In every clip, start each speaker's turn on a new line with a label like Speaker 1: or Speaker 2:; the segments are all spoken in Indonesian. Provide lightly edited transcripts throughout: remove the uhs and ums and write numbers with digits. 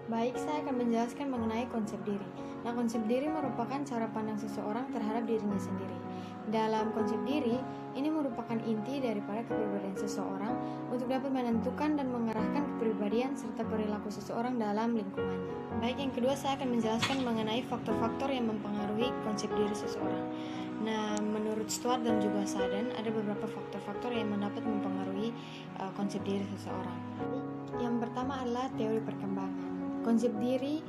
Speaker 1: Baik, saya akan menjelaskan mengenai konsep diri. Nah, konsep diri merupakan cara pandang seseorang terhadap dirinya sendiri. Dalam konsep diri, ini merupakan inti daripada kepribadian seseorang untuk dapat menentukan dan mengarahkan kepribadian serta perilaku seseorang dalam lingkungannya. Baik, yang kedua saya akan menjelaskan mengenai faktor-faktor yang mempengaruhi konsep diri seseorang. Nah, menurut Stuart dan juga Saden, ada beberapa faktor-faktor yang dapat mempengaruhi konsep diri seseorang. Yang pertama adalah teori perkembangan. Konsep diri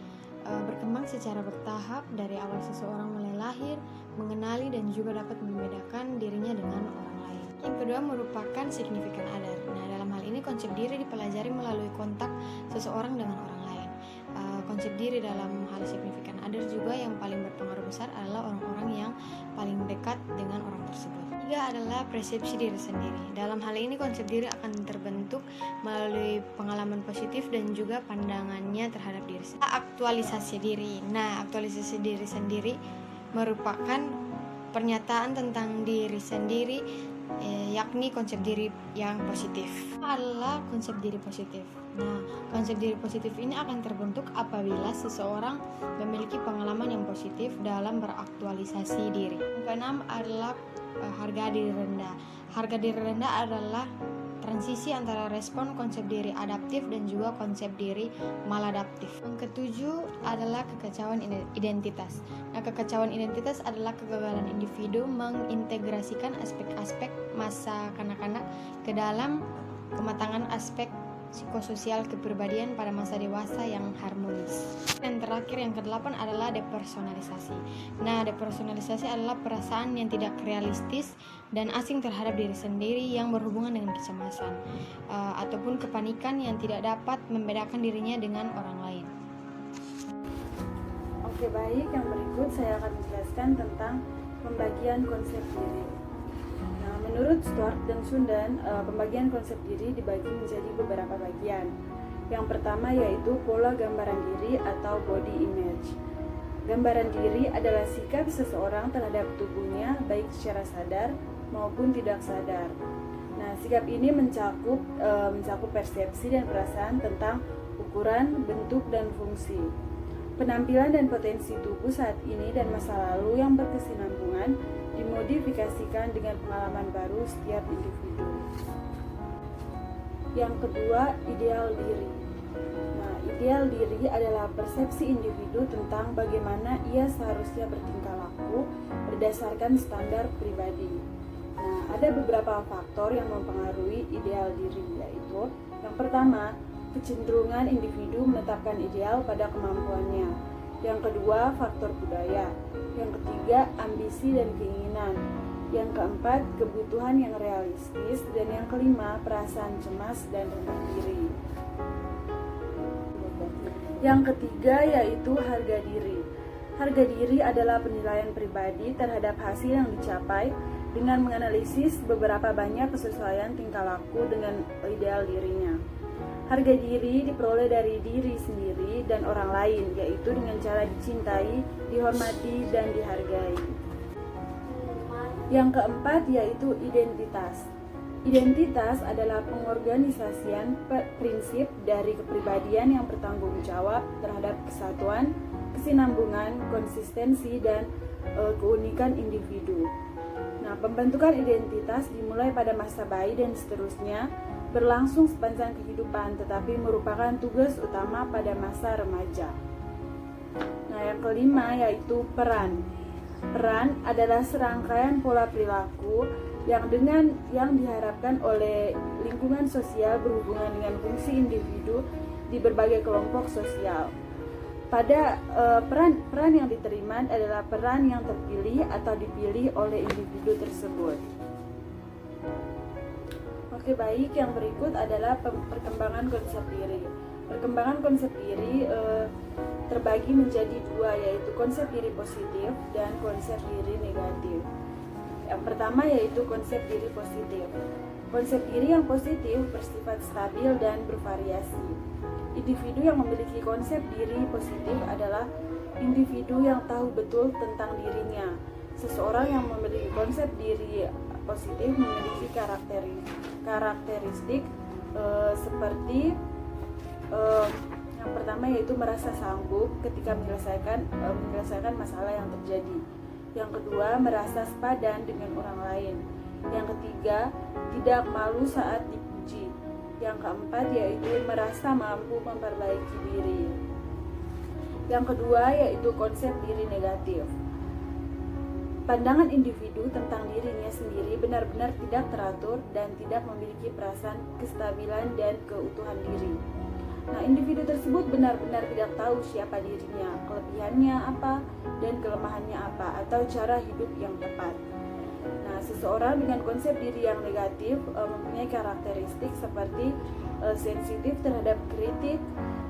Speaker 1: berkembang secara bertahap dari awal seseorang mulai lahir, mengenali dan juga dapat membedakan dirinya dengan orang lain. Yang kedua merupakan signifikan other. Nah, dalam hal ini konsep diri dipelajari melalui kontak seseorang dengan orang lain. Konsep diri dalam hal signifikan other juga yang paling berpengaruh besar adalah orang-orang yang paling dekat dengan orang tersebut. Tiga adalah persepsi diri sendiri. Dalam hal ini konsep diri akan terbentuk melalui pengalaman positif dan juga pandangannya terhadap diri sendiri. Aktualisasi diri. Nah, aktualisasi diri sendiri merupakan pernyataan tentang diri sendiri, yakni konsep diri yang positif. Adalah konsep diri positif. Nah, konsep diri positif ini akan terbentuk apabila seseorang memiliki pengalaman yang positif dalam beraktualisasi diri. Yang keenam adalah harga diri rendah. Harga diri rendah adalah transisi antara respon konsep diri adaptif dan juga konsep diri maladaptif. Yang ketujuh adalah kekacauan identitas. Nah, kekacauan identitas adalah kegagalan individu mengintegrasikan aspek-aspek masa kanak-kanak ke dalam kematangan aspek psikososial kepribadian pada masa dewasa yang harmonis. Dan terakhir yang kedelapan adalah depersonalisasi. Nah, depersonalisasi adalah perasaan yang tidak realistis dan asing terhadap diri sendiri yang berhubungan dengan kecemasan ataupun kepanikan yang tidak dapat membedakan dirinya dengan orang lain.
Speaker 2: Oke, baik, yang berikut saya akan menjelaskan tentang pembagian konsep diri. Nah, menurut Stuart dan Sundan, pembagian konsep diri dibagi menjadi beberapa bagian. Yang pertama yaitu pola gambaran diri atau body image. Gambaran diri adalah sikap seseorang terhadap tubuhnya baik secara sadar maupun tidak sadar. Nah, sikap ini mencakup persepsi dan perasaan tentang ukuran, bentuk, dan fungsi. Penampilan dan potensi tubuh saat ini dan masa lalu yang berkesinambungan dimodifikasikan dengan pengalaman baru setiap individu. Yang kedua, ideal diri. Nah, ideal diri adalah persepsi individu tentang bagaimana ia seharusnya bertingkah laku berdasarkan standar pribadi. Nah, ada beberapa faktor yang mempengaruhi ideal diri, yaitu yang pertama, kecenderungan individu menetapkan ideal pada kemampuannya. Yang kedua, faktor budaya. Yang ketiga, ambisi dan keinginan. Yang keempat, kebutuhan yang realistis. Dan yang kelima, perasaan cemas dan rendah diri. Yang ketiga yaitu harga diri. Harga diri adalah penilaian pribadi terhadap hasil yang dicapai dengan menganalisis beberapa banyak kesesuaian tingkah laku dengan ideal dirinya. Harga diri diperoleh dari diri sendiri dan orang lain, yaitu dengan cara dicintai, dihormati, dan dihargai. Yang keempat yaitu identitas. Identitas adalah pengorganisasian prinsip dari kepribadian yang bertanggung jawab terhadap kesatuan, kesinambungan, konsistensi, dan keunikan individu. Nah, pembentukan identitas dimulai pada masa bayi dan seterusnya, berlangsung sepanjang kehidupan, tetapi merupakan tugas utama pada masa remaja. Nah, yang kelima yaitu peran. Peran adalah serangkaian pola perilaku yang diharapkan oleh lingkungan sosial berhubungan dengan fungsi individu di berbagai kelompok sosial. Pada peran yang diterima adalah peran yang terpilih atau dipilih oleh individu tersebut. Oke, baik, yang berikut adalah perkembangan konsep diri. Perkembangan konsep diri terbagi menjadi dua, yaitu konsep diri positif dan konsep diri negatif. Yang pertama yaitu konsep diri positif. Konsep diri yang positif bersifat stabil dan bervariasi. Individu yang memiliki konsep diri positif adalah individu yang tahu betul tentang dirinya. Seseorang yang memiliki konsep diri positif memiliki karakteristik seperti Yang pertama yaitu merasa sanggup ketika menyelesaikan masalah yang terjadi. Yang kedua, merasa sepadan dengan orang lain. Yang ketiga, tidak malu saat dipuji. Yang keempat yaitu merasa mampu memperbaiki diri. Yang kedua yaitu konsep diri negatif. Pandangan individu tentang dirinya sendiri benar-benar tidak teratur dan tidak memiliki perasaan kestabilan dan keutuhan diri. Nah, individu tersebut benar-benar tidak tahu siapa dirinya, kelebihannya apa, dan kelemahannya apa, atau cara hidup yang tepat. Nah, seseorang dengan konsep diri yang negatif mempunyai karakteristik seperti sensitif terhadap kritik,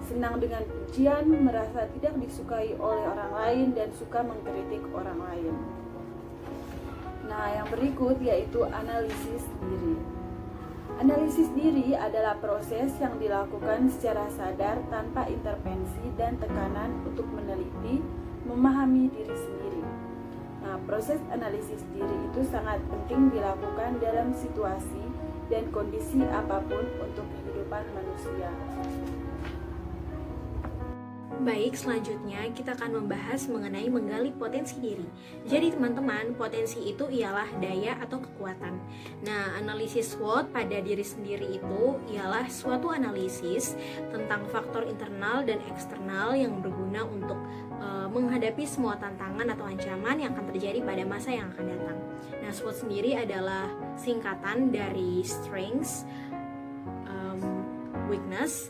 Speaker 2: senang dengan pujian, merasa tidak disukai oleh orang lain, dan suka mengkritik orang lain. Nah, yang berikut yaitu analisis diri. Analisis diri adalah proses yang dilakukan secara sadar tanpa intervensi dan tekanan untuk meneliti, memahami diri sendiri. Nah, proses analisis diri itu sangat penting dilakukan dalam situasi dan kondisi apapun untuk kehidupan manusia.
Speaker 3: Baik, selanjutnya kita akan membahas mengenai menggali potensi diri. Jadi teman-teman, potensi itu ialah daya atau kekuatan. Nah, analisis SWOT pada diri sendiri itu ialah suatu analisis tentang faktor internal dan eksternal yang berguna untuk menghadapi semua tantangan atau ancaman yang akan terjadi pada masa yang akan datang. Nah, SWOT sendiri adalah singkatan dari strengths, weakness,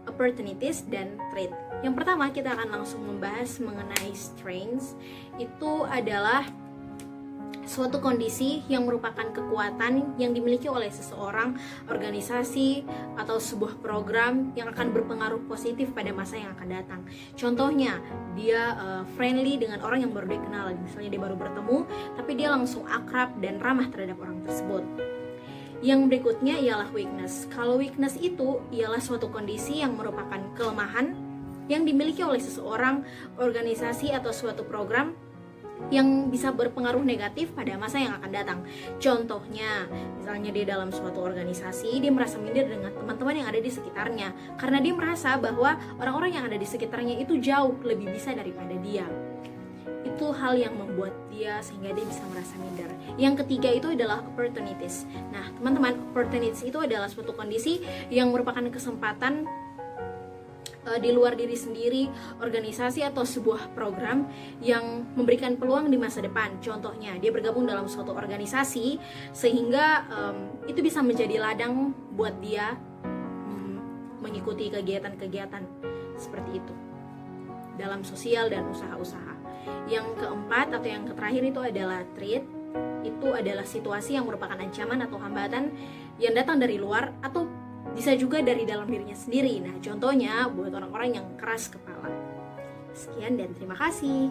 Speaker 3: opportunities, dan threat. Yang pertama kita akan langsung membahas mengenai strengths. Itu adalah suatu kondisi yang merupakan kekuatan yang dimiliki oleh seseorang, organisasi, atau sebuah program yang akan berpengaruh positif pada masa yang akan datang. Contohnya, dia friendly dengan orang yang baru dia kenal. Misalnya dia baru bertemu, tapi dia langsung akrab dan ramah terhadap orang tersebut. Yang berikutnya ialah weakness. Kalau weakness itu ialah suatu kondisi yang merupakan kelemahan yang dimiliki oleh seseorang, organisasi, atau suatu program yang bisa berpengaruh negatif pada masa yang akan datang. Contohnya, misalnya dia dalam suatu organisasi, dia merasa minder dengan teman-teman yang ada di sekitarnya karena dia merasa bahwa orang-orang yang ada di sekitarnya itu jauh lebih bisa daripada dia. Itu hal yang membuat dia sehingga dia bisa merasa minder. Yang ketiga itu adalah opportunities. Nah, teman-teman, opportunities itu adalah suatu kondisi yang merupakan kesempatan di luar diri sendiri, organisasi, atau sebuah program yang memberikan peluang di masa depan. Contohnya, dia bergabung dalam suatu organisasi sehingga itu bisa menjadi ladang buat dia mengikuti kegiatan-kegiatan seperti itu dalam sosial dan usaha-usaha. Yang keempat atau yang terakhir itu adalah threat. Itu adalah situasi yang merupakan ancaman atau hambatan yang datang dari luar atau bisa juga dari dalam dirinya sendiri. Nah, contohnya buat orang-orang yang keras kepala. Sekian dan terima kasih.